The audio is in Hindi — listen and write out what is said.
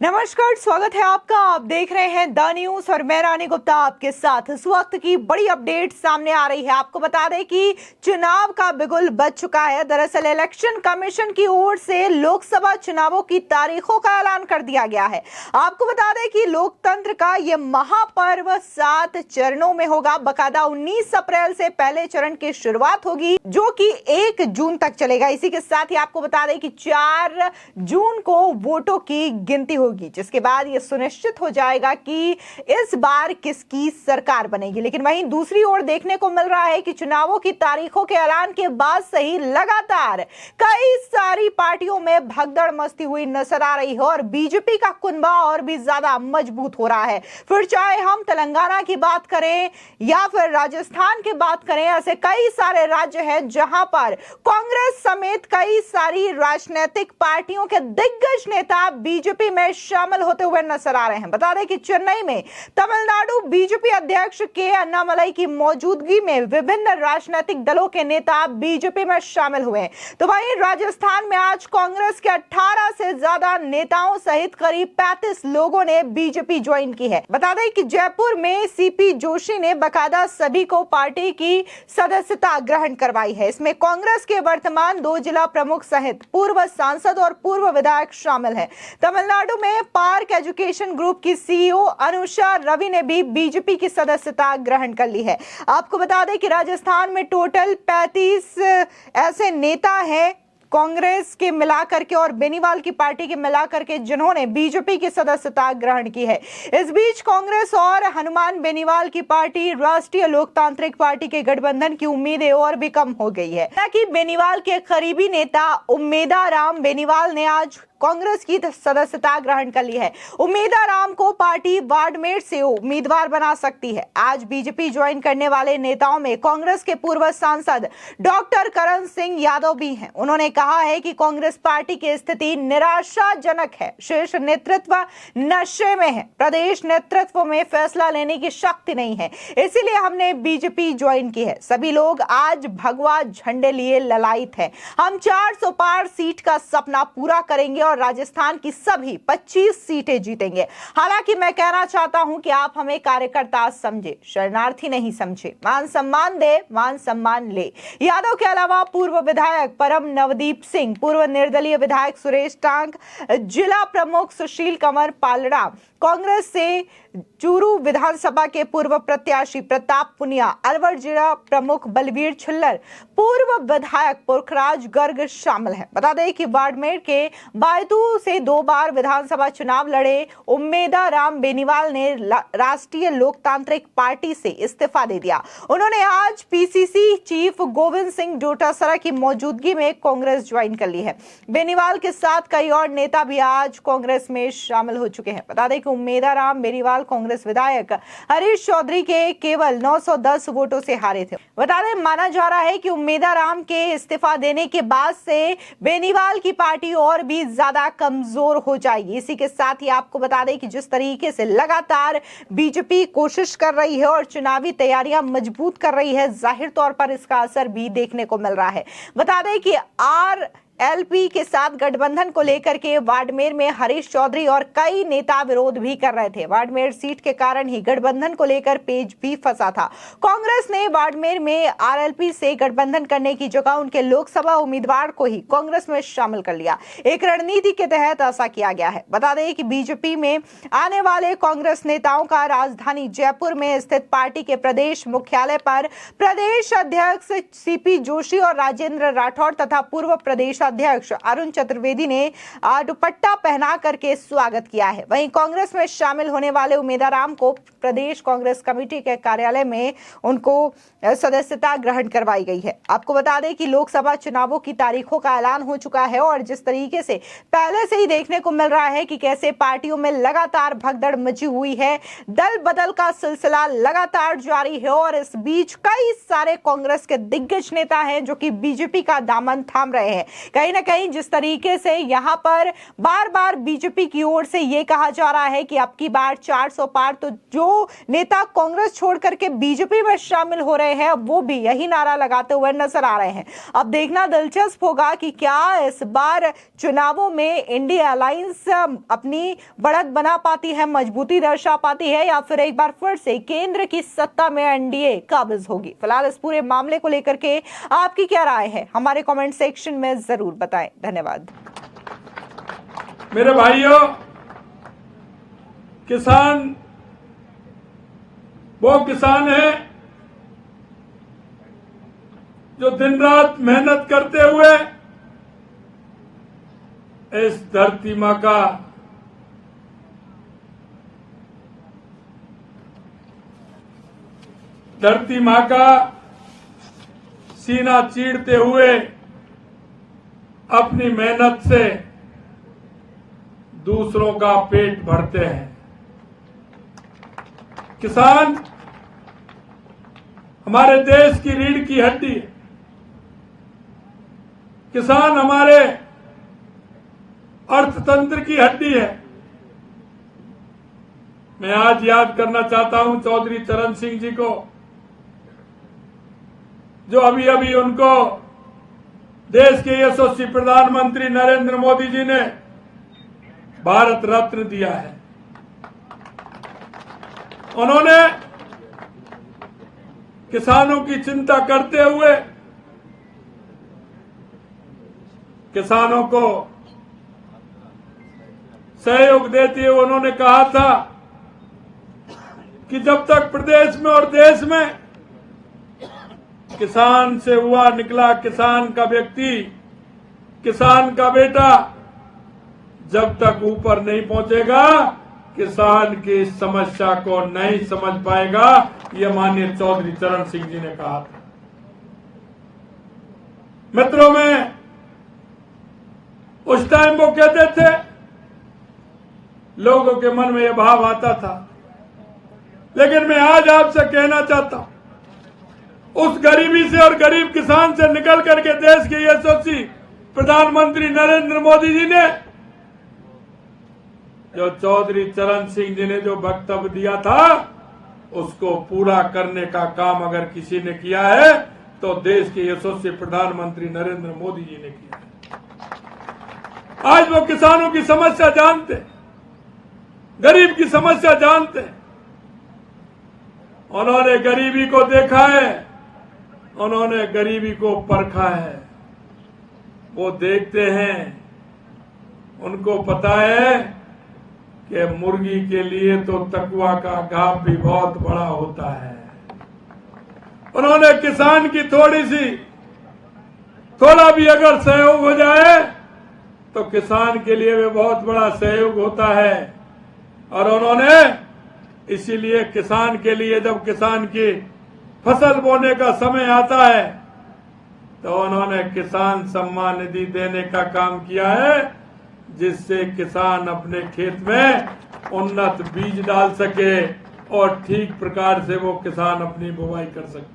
नमस्कार, स्वागत है आपका। आप देख रहे हैं द न्यूज और मैं रानी गुप्ता आपके साथ। इस वक्त की बड़ी अपडेट सामने आ रही है। आपको बता दें कि चुनाव का बिगुल बज चुका है। दरअसल इलेक्शन कमीशन की ओर से लोकसभा चुनावों की तारीखों का ऐलान कर दिया गया है। आपको बता दें कि लोकतंत्र का यह महापर्व 7 चरणों में होगा। बकायदा 19 अप्रैल से पहले चरण की शुरुआत होगी, जो कि 1 जून तक चलेगा। इसी के साथ ही आपको बता दें कि 4 जून को वोटों की गिनती होगी, जिसके बाद यह सुनिश्चित हो जाएगा कि इस बार किसकी सरकार बनेगी। लेकिन वहीं दूसरी ओर देखने को मिल रहा है कि चुनावों की तारीखों के ऐलान के बाद से ही लगातार कई सारी पार्टियों में भगदड़ मचती हुई नजर आ रही है और बीजेपी का कुनबा और भी ज्यादा मजबूत हो रहा है। फिर चाहे हम तेलंगाना की बात करें या फिर राजस्थान की बात करें, ऐसे कई सारे राज्य हैं जहां पर कांग्रेस समेत कई सारी राजनीतिक पार्टियों के दिग्गज नेता बीजेपी में शामिल होते हुए नजर आ रहे हैं। बता दें कि चेन्नई में तमिलनाडु बीजेपी अध्यक्ष के अन्नामलई की मौजूदगी में विभिन्न राजनीतिक दलों के नेता बीजेपी में शामिल हुए हैं। तो वहीं राजस्थान में आज कांग्रेस के 18 से ज्यादा नेताओं सहित करीब 35 लोगों ने बीजेपी ज्वाइन की है। बता दें कि जयपुर में सीपी जोशी ने बकायदा सभी को पार्टी की सदस्यता ग्रहण करवाई है। इसमें कांग्रेस के वर्तमान 2 जिला प्रमुख सहित पूर्व सांसद और पूर्व विधायक शामिल हैं। तमिलनाडु में पार्क एजुकेशन ग्रुप की सीईओ अनुषा रवि ने भी बीजेपी की सदस्यता ग्रहण कर ली है। आपको बता दें कि राजस्थान में टोटल 35 ऐसे नेता हैं कांग्रेस के मिलाकर के और बेनीवाल की पार्टी के मिलाकर के, जिन्होंने बीजेपी की सदस्यता ग्रहण की है। इस बीच कांग्रेस और हनुमान बेनीवाल की पार्टी राष्ट्रीय लोकतांत्रिक पार्टी के गठबंधन की उम्मीदें और भी कम हो गई है। हालांकि बेनीवाल के करीबी नेता उम्मेदा राम बेनीवाल ने आज कांग्रेस की सदस्यता ग्रहण कर ली है। उम्मेदा राम को पार्टी बाड़मेर से उम्मीदवार बना सकती है। आज बीजेपी ज्वाइन करने वाले नेताओं में कांग्रेस के पूर्व सांसद डॉक्टर करण सिंह यादव भी हैं। उन्होंने कहा है कि कांग्रेस पार्टी की स्थिति निराशाजनक है। शीर्ष नेतृत्व नशे में है। प्रदेश नेतृत्व में फैसला लेने की शक्ति नहीं है, इसीलिए हमने बीजेपी ज्वाइन की है। सभी लोग आज भगवा झंडे लिए ललायित हैं। हम 400 पार सीट का सपना पूरा करेंगे और राजस्थान की सभी 25 सीटें जीतेंगे। हालांकि मैं कहना चाहता हूं कि आप हमें कार्यकर्ता समझे, शरणार्थी नहीं समझे। मान सम्मान दे, मान सम्मान ले। यादव के अलावा पूर्व विधायक परम नवदीप सिंह, पूर्व निर्दलीय विधायक सुरेश टांग, जिला प्रमुख सुशील कंवर पालड़ा, कांग्रेस से चूरू विधानसभा के पूर्व प्रत्याशी प्रताप पुनिया, अलवर जिला प्रमुख बलवीर छिल्लर, पूर्व विधायक पुरखराज गर्ग शामिल हैं। बता दें कि बाड़मेर के बायतू से 2 बार विधानसभा चुनाव लड़े उम्मेदा राम बेनीवाल ने राष्ट्रीय लोकतांत्रिक पार्टी से इस्तीफा दे दिया। उन्होंने आज पीसीसी चीफ गोविंद सिंह डोटासरा की मौजूदगी में कांग्रेस ज्वाइन कर ली है। बेनीवाल के साथ कई और नेता भी आज कांग्रेस में शामिल हो चुके हैं। बता दें कि उम्मेदा राम बेनीवाल कांग्रेस विधायक हरीश चौधरी के केवल 910 वोटों से हारे थे। बता दें, माना जा रहा है कि उम्मेदा राम के इस्तीफा देने के बाद से बेनीवाल की पार्टी और भी ज्यादा कमजोर हो जाएगी। इसी के साथ ही आपको बता दें कि जिस तरीके से लगातार बीजेपी कोशिश कर रही है और चुनावी तैयारियां मजबूत कर रही है, जाहिर तौर पर इसका असर भी देखने को मिल रहा है। बता दें कि आरएलपी के साथ गठबंधन को लेकर के बाड़मेर में हरीश चौधरी और कई नेता विरोध भी कर रहे थे। बाड़मेर सीट के कारण ही गठबंधन को लेकर पेच भी फंसा था। कांग्रेस ने बाड़मेर में आरएलपी से गठबंधन करने की जगह उनके लोकसभा उम्मीदवार को ही कांग्रेस में शामिल कर लिया। एक रणनीति के तहत ऐसा किया गया है। बता दें कि बीजेपी में आने वाले कांग्रेस नेताओं का राजधानी जयपुर में स्थित पार्टी के प्रदेश मुख्यालय पर प्रदेश अध्यक्ष सीपी जोशी और राजेंद्र राठौड़ तथा पूर्व प्रदेश अध्यक्ष अरुण चतुर्वेदी ने दुपट्टा पहना करके स्वागत किया है। वहीं कांग्रेस में शामिल होने वाले उम्मेदा राम को प्रदेश कांग्रेस कमेटी के कार्यालय में उनको सदस्यता ग्रहण करवाई गई है। आपको बता दें कि लोकसभा चुनावों की तारीखों का ऐलान हो चुका है और जिस तरीके से पहले से ही देखने को मिल रहा है कि कैसे पार्टियों में लगातार भगदड़ मची हुई है, दल बदल का सिलसिला लगातार जारी है और इस बीच कई सारे कांग्रेस के दिग्गज नेता हैं जो कि बीजेपी का दामन थाम रहे हैं। कहीं ना कहीं जिस तरीके से यहाँ पर बार बार बीजेपी की ओर से ये कहा जा रहा है कि अब की बार 400 पार, तो जो नेता कांग्रेस छोड़ करके बीजेपी में शामिल हो रहे हैं वो भी यही नारा लगाते हुए नजर आ रहे हैं। अब देखना दिलचस्प होगा कि क्या इस बार चुनावों में इंडिया अलायंस अपनी बढ़त बना पाती है, मजबूती दर्शा पाती है, या फिर एक बार फिर से केंद्र की सत्ता में एनडीए काबिज होगी। फिलहाल इस पूरे मामले को लेकर के आपकी क्या राय है, हमारे कमेंट सेक्शन में जरूर बताएं। धन्यवाद। मेरे भाइयों, किसान वो किसान है जो दिन रात मेहनत करते हुए इस धरती मां का सीना चीरते हुए अपनी मेहनत से दूसरों का पेट भरते हैं। किसान हमारे देश की रीढ़ की हड्डी है। किसान हमारे अर्थतंत्र की हड्डी है। मैं आज याद करना चाहता हूं चौधरी चरण सिंह जी को, जो अभी अभी उनको देश के यशस्वी प्रधानमंत्री नरेंद्र मोदी जी ने भारत रत्न दिया है। उन्होंने किसानों की चिंता करते हुए किसानों को सहयोग देते हुए उन्होंने कहा था कि जब तक प्रदेश में और देश में किसान से हुआ निकला किसान का व्यक्ति, किसान का बेटा जब तक ऊपर नहीं पहुंचेगा, किसान की समस्या को नहीं समझ पाएगा। यह माननीय चौधरी चरण सिंह जी ने कहा था। मित्रों, में उस टाइम वो कहते थे, लोगों के मन में यह भाव आता था, लेकिन मैं आज आपसे कहना चाहता हूं, उस गरीबी से और गरीब किसान से निकल करके देश के यशस्वी प्रधानमंत्री नरेंद्र मोदी जी ने, जो चौधरी चरण सिंह जी ने जो वक्तव्य दिया था, उसको पूरा करने का काम अगर किसी ने किया है तो देश के यशस्वी प्रधानमंत्री नरेंद्र मोदी जी ने किया है। आज वो किसानों की समस्या जानते, गरीब की समस्या जानते, उन्होंने गरीबी को देखा है, उन्होंने गरीबी को परखा है। वो देखते हैं, उनको पता है कि मुर्गी के लिए तो तकुआ का घाव भी बहुत बड़ा होता है। उन्होंने किसान की थोड़ा भी अगर सहयोग हो जाए तो किसान के लिए भी बहुत बड़ा सहयोग होता है। और उन्होंने इसीलिए किसान के लिए, जब किसान की फसल बोने का समय आता है, तो उन्होंने किसान सम्मान निधि देने का काम किया है, जिससे किसान अपने खेत में उन्नत बीज डाल सके और ठीक प्रकार से वो किसान अपनी बुवाई कर सके।